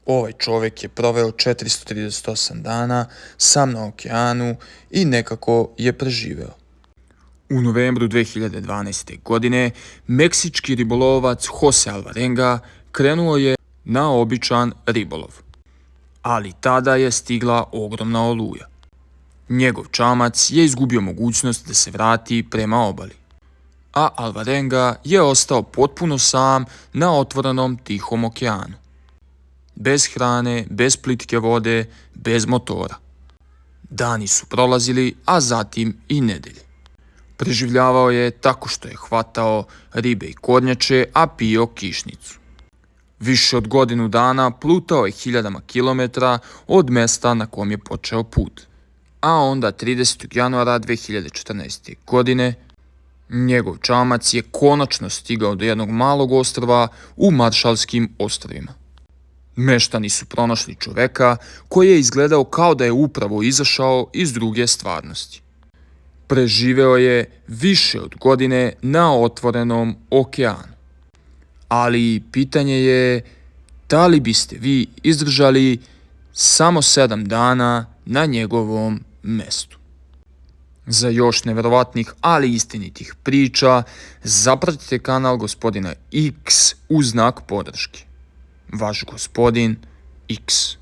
Ovaj čovjek je proveo 438 dana sam na okeanu i nekako je preživeo. U novembru 2012. godine meksički ribolovac Jose Alvarenga krenuo je na običan ribolov. Ali tada je stigla ogromna oluja. Njegov čamac je izgubio mogućnost da se vrati prema obali, a Alvarenga je ostao potpuno sam na otvorenom Tihom okeanu. Bez hrane, bez plitke vode, bez motora. Dani su prolazili, a zatim i nedelje. Preživljavao je tako što je hvatao ribe i kornjače, a pio kišnicu. Više od godinu dana plutao je hiljadama kilometara od mesta na kom je počeo put. A onda 30. januara 2014. godine njegov čamac je konačno stigao do jednog malog ostrva u Maršalskim ostrvima. Meštani su pronašli čoveka koji je izgledao kao da je upravo izašao iz druge stvarnosti. Preživeo je više od godine na otvorenom okeanu. Ali pitanje je da li biste vi izdržali samo 7 dana na njegovom mestu. Za još neverovatnih, ali istinitih priča, zapratite kanal gospodina X u znak podrške. Vaš gospodin X.